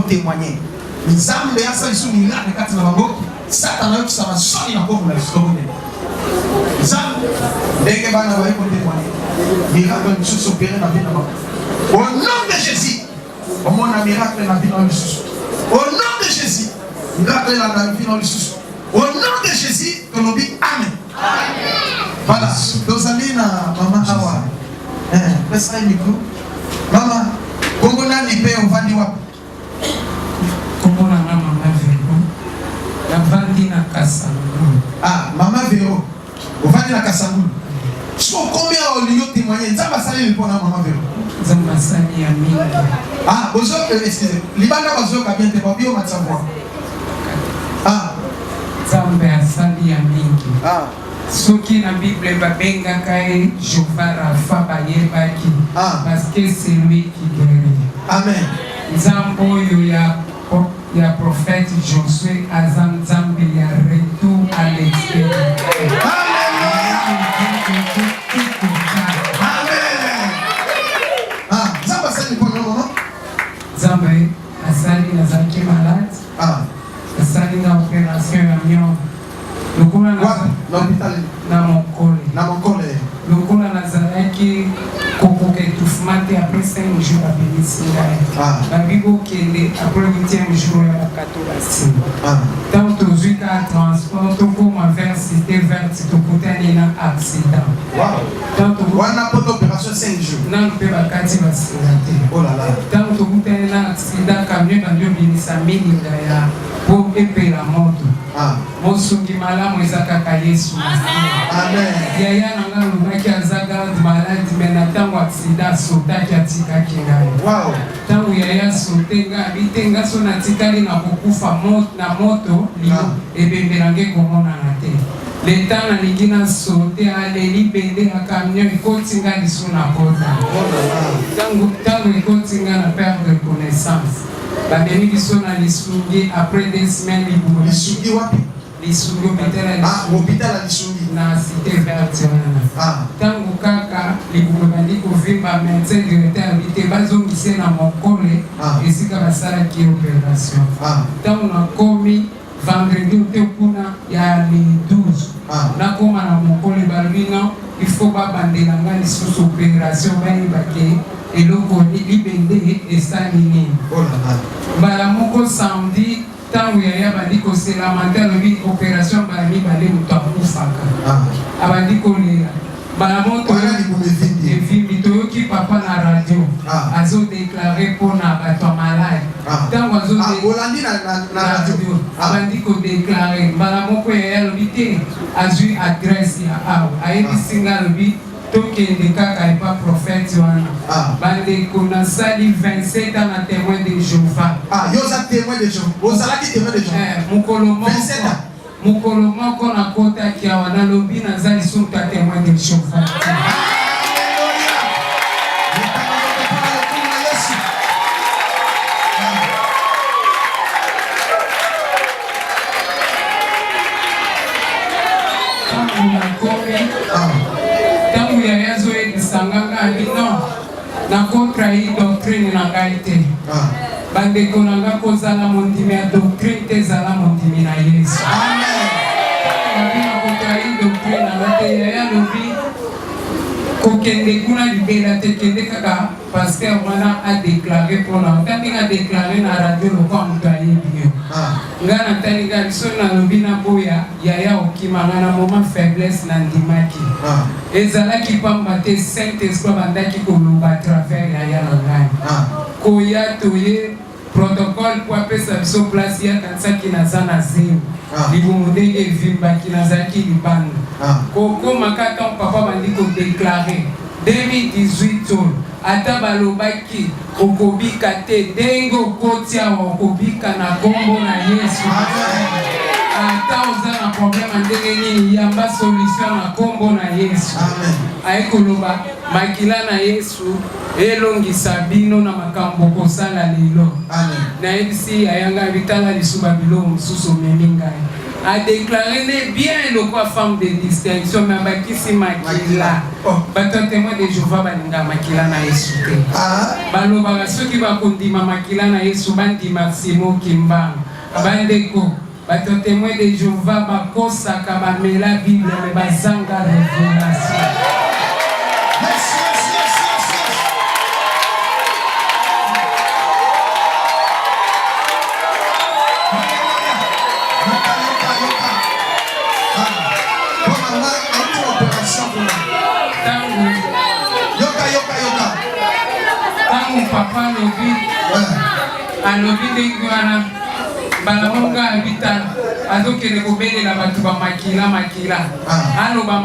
témoigner. Nzambe ya sali suni la kati na bango. Satan a ça va sonner encore na l'histoire. Nzambe ndenge bana ba ko témoigner. Miracle nous sont opérés dans la vie de bango. Au nom de Jésus. Au mon miracle na vie dans le sous. Au nom de Jésus. Miracle na vie dans le sous. Au nom de Jésus, que nous dit Amen. Amen. Voilà. Nos amis na maman Awa. Laisse un micro. Maman, comment on a libéré au Vandiwa? Comment on a maman Véro? La Vandi na Kassangou. Ah, maman Véro. Au Vandi na Kassangou. Combien on lui a témoigné? Zamba Sali pour maman Véro. Zamba Sali Ami. Ah, bonjour, excusez. Libana bonjour, bien témoigné au Matsavoie. Ah. Zamba Sali Ami. Ah. Soki na Bible babenga kai Jehovah Rapha bayebaki parce que c'est lui qui guérit. Amen. Nzambo yo ya prophète Josué azam Nzambe ya retour à l'extérieur. Amen. Ah, Nzambe asali pour nous maman. Nzambe asali nazaki malade. Ah. Asali na opération ya myon. Lokola l'hôpital na mokole lokola nazalaki kokoka étouffement après 5 jours à bénissinga babibo kende après 8e jour ya bakato basinga tant tozwi ka transport tokoma vers cité verte tokutani na accident tant wana poto opération 5 jours na mpe bakati basinga te oh là là tant tokutani na accident camion bandio binisa mininga ya po epela moto mosungi malamu eza kaka Yesu. Amen. Yaya nanga lobaki azaga malade mais na tango accident sotaki atikaki ngai. Wow. Tango yaya sotenga bitenga so na tikali na kokufa na moto lio ebembelange komona na te. Le temps na lingina sote aleli bende na camion ikotinga liso na kota. Tango ikotinga na perdre connaissance. Babemi biso na lisungi après 2 semaines libulo. Lisungi wapi? Lisungi hôpital à Lisungi. Na cité verte. Tango kaka libulo bandi kovimba médecin directeur bité bazongise na mokole esika basala ki opération. Tango na komi vendredi te kuna ya le 12. Na koma na mokole balbina il faut babandela nga lisusu opération bayebake eloko libende esalini. Oh là là. Bala moko samedi tango yaya bandi kosela manta lobi opération balami bale mutu akufaka. Abandi kolela. Bala moto evimbi toyoki papa na radio. Azo déclaré pona bato malade. Tango azo Olandi na radio. Abandi ko déclaré. Bala moko yaya lobi te azui adresse ya aw. Ayebi singa lobi tokende kaka epa prophète wana bande kona sali 27 ans na témoin de Jéhovah. Yoza témoin de Jéhovah. Ozalaki témoin de Jéhovah. Mukolo moko na kota kia wana lobi na zali sunta témoin de Jéhovah. Na contrai doctrine na ngai te. Bandeko na nga kozala mondimi ya doctrine te zala mondimi na Yesu. Amen. Na contrai doctrine na nga te yaya lobi kokende kuna libela te kende kaka pasteur wana a déclaré pour la tandi a déclaré na radio lokwa mutu ayebi yo. Nga na tani nga biso na lobi na boya yaya okimanga na moment faiblesse na ndimaki. Ezalaki pamba te Saint-Esprit bandaki koloba à travers yaya na ngai. Koya toye protocole pour apesa biso place ya kansaki na zana zero. Libumudenge evimbaki nazalaki libanda. Koko makata papa bandi ko déclarer 2018 ata balobaki okobika te ndenge okotia okobika na kombo na Yesu. Ata oza na problème ndenge nini yamba solution na kombo na Yesu. Ayekoloba makila na Yesu elongisa bino na makambo kosala lelo. Na ebisi ayanga bitala lisuba bilo mususu meminga. a déclaré bien le quoi femme de distinction, mais bakisi makila. Bato témoin de Jéhovah baninga makila na Yesu te. Baloba soki bakondima makila na Yesu bandi Maximo Kimba. Bandeko bato témoin de Jéhovah bakosaka bamela Bible mais bazanga révélation. Papa lobi alobi ndenge wana balamonga habita azokende kobelela bato makila aloba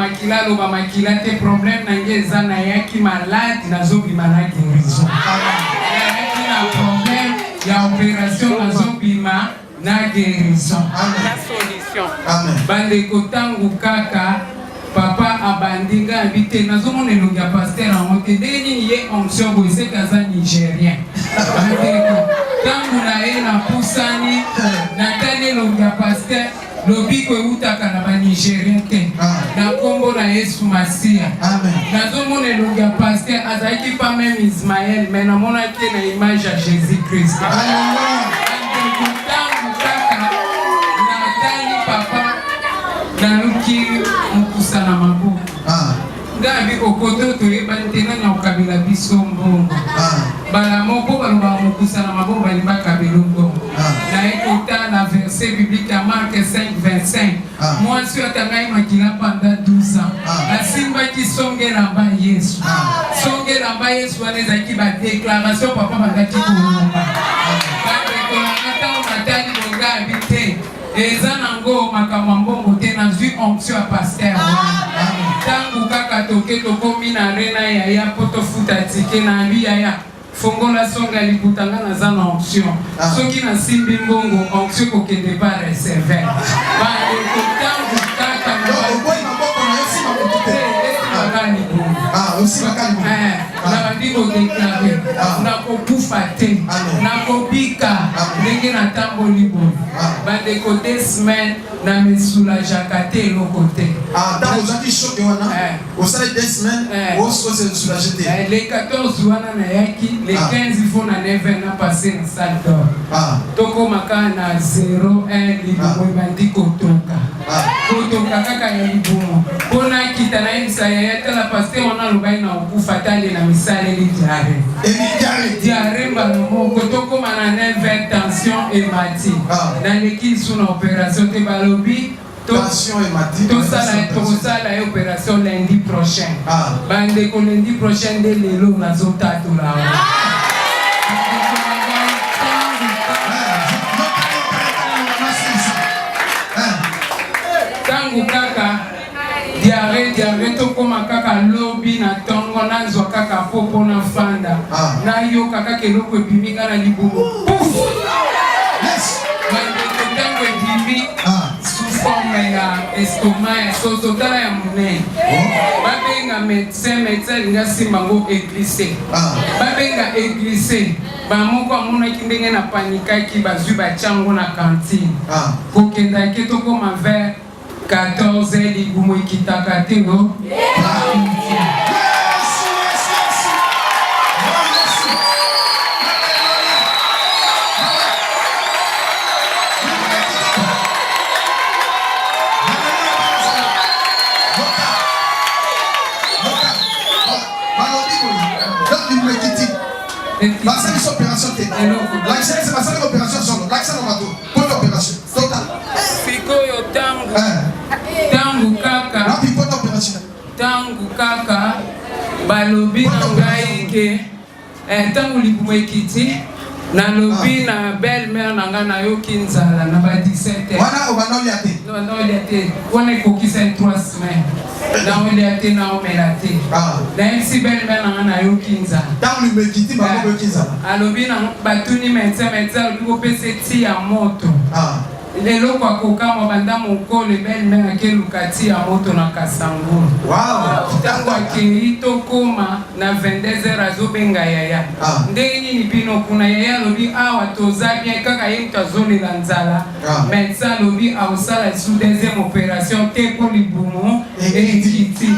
makila te problème nange eza nayaki malade nazobima na guérison nayaki na problème ya opération nazobima na guérison na solution bandeko ntango kaka papa abandinga habité nazomona elongi ya pasteur en te ndenge nini ye onction boise kaza nigérien ntango na ye napusani natali elongi ya pasteur lobiko eutaka na banigérien te na nkombo na Yesu Masiya nazomona elongi ya pasteur azalaki pa meme Ismaël mais namonaki na image ya Jésus Christ ntango kaka natali papa naluki mukusa na maboko ngabi okoto toyebani te nani okabela biso mbongo bala moko baloba mukusa na maboko bali bakabela mbongo na ekota na verset biblique ya Marc 5:25 mwasi atangai makila pendant 12 ans asimbaki songe lamba Yesu songe lamba Yesu wana ezalaki badéclaration papa bandaki kolomba badekolanga matali bongabi te eza nango makambo mbongo te nazwi onction ya pasteur ntango kaka toke tokomi na rena yaya po tofuta tike na lui yaya fongola songa likutanga naza na onction soki nasimbi mbongo onction kokende pa reserve bandeko ntango kaka nabandi kodeklare nakokufa te nakobika ndenge natamboli boye bandeko 2 semaines na mesulajaka te eloko te le 14 wana nayaki le 15 ifo na 9 na passe na salle d'or tokomaka na 01 libumu ebandi kotoka kaka ya libumu mpona kita nayebisa yaya tala paster wana alobai na okufa tale na misaleli diare mbala moko tokoma na 9 tension emati naleki lisu na opération te balobi tosala ye opération lundi prochain bandeko lundi prochain nde lelo nazotatola tango kaka diare tokoma kaka lobi na tongo nazwa kaka popo na fanda nayoka kaka eloko ebiminga na libumu bandeko ntango ebimi sous forme ya estomac ya soso tala ya monene babenga médecin alinga simbango église babenga église bamoko amonaki ndenge na panikaki bazwi batiango na kantine kokendaki tokoma vers 14 libumu ekitaka te no Basali opération te. L'accès c'est basali opération solo. L'accès no mato. Pour l'opération. Total. Fiko yo tangu kaka. Na pipo opération. Tangu kaka balobi ngai ke tangu libumu ekiti na lobi na belle-mère nanga na yoki nzala na ba 17 wana obanolia te. Non te. Wana kokisa 3 semaines. Na olia te na omela te. Na si belle-mère nanga na yoki nzala. Tangu limekiti bako yoki nzala. Alobi na batuni médecin luko pese ti ya moto. lelo kwa kokama banda mokole belle-mère akelukati ya moto na Kasangulu. Wow. Tango akei tokoma na 22h azobenga yaya. Ndenge nini bino kuna yaya lobi awa toza bien kaka ye mutazolela nzala. Médecin lobi awosala sous deuxième opération te po libumu ekiti.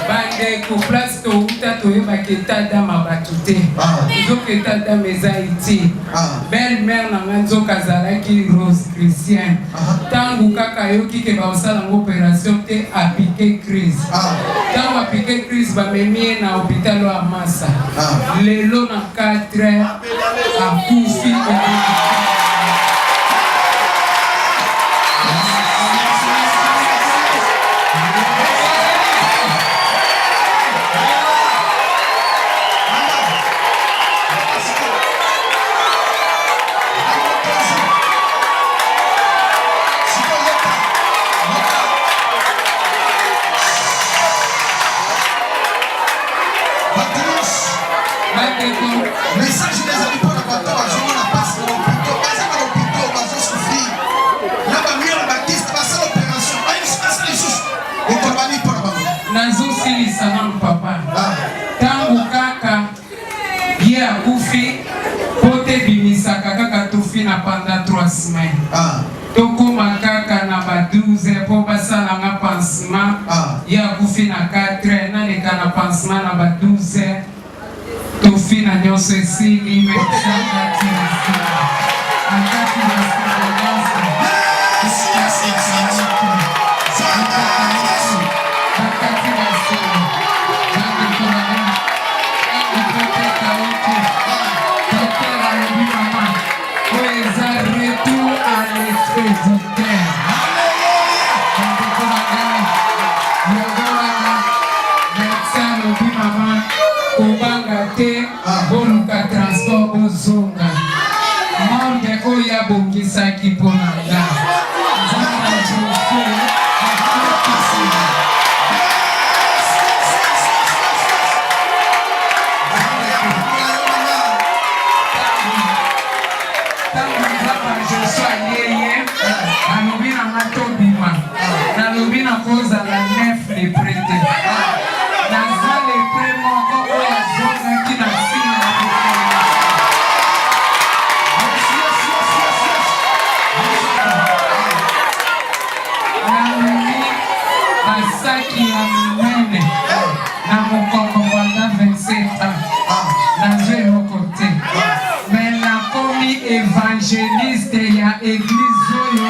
Bande ko place to uta toyeba keta dama batute. Zoketa dama ezaiti. Belle-mère na nganzo kazalaki Rose Christian. Tangu kaka yoki ke baosala opération te apike crise. Tangu apike crise bamemie na hôpital wa Massa. Lelo na 4 akufi. Message des amis pour la bateau, je la passe dans l'hôpital, vas y souffrir. Là, va mieux la baptiste, va faire l'opération. Va y passer les choses. Et tu vas aller pour la bateau. Nazo sili sana papa. Tangu kaka ye akufi pote bimisaka kaka tufi na pendant 3 semaines. Tokoma kaka na ba 12 po basala nga pansement. Ye akufi na 4 na leka na pansement na ba 12. Tofi na nyonso esili mechanga tirisi. Akati na nyonso. Akati na sili. Bande kuna ipoteka uki. Tokera lobi mama. Oeza retour à l'expéditeur. Bande kuna gani. Yogola médecin lobi mama. Kobanga te boluka transport bozonga monde oya bokisaki mpona nga nzanga jofe tango nzamba joso aleye alobi na nga tobima nalobi na kozala 9 lepre te naza lepre moko oyo azongaki na nsima na namemi basaki ya minene na mokongo banda 27 ans nazwa eloko te me nakomi évangéliste ya église oyo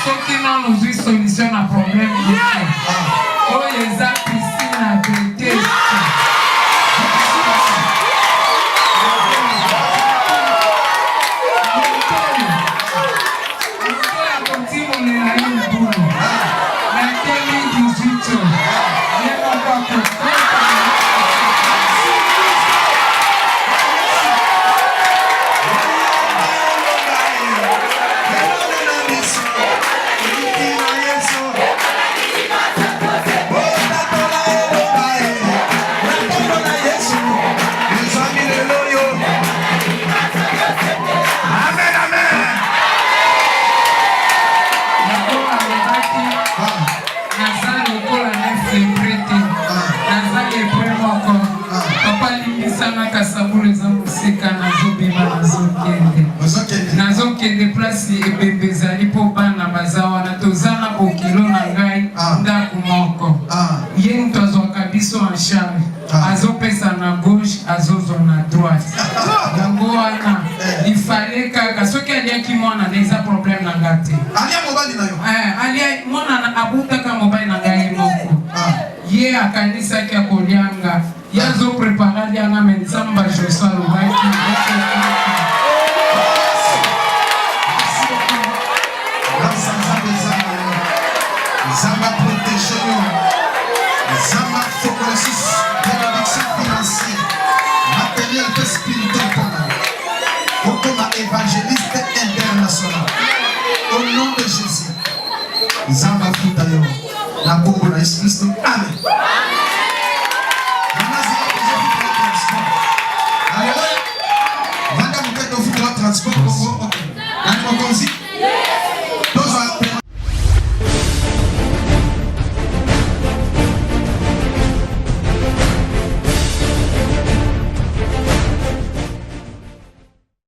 soki nano zwi solution na problème yeke oyo eza piscine na brete motoya kotimonela ye mbulu na 2018 ye moko akokota nazokende place ebembe ezali mpo bana baza wana toza na bokilo na ngai ndako moko ye moto azwaka biso en charge azopesa na gauche azozwa na droite yango wana ifale kaka soki aliaki mwana na eza problème na nga te alia mwana abutaka mobali na ngai moko ye akanisaki akolianga ye azoprepara alianga me nzamba joso alobaki de Jésus. Zamba futa yo. Na bongo na Yesu Kristo. Amen. Alléluia. Vanda mukete ofuta transport Congo. Nani mokonzi?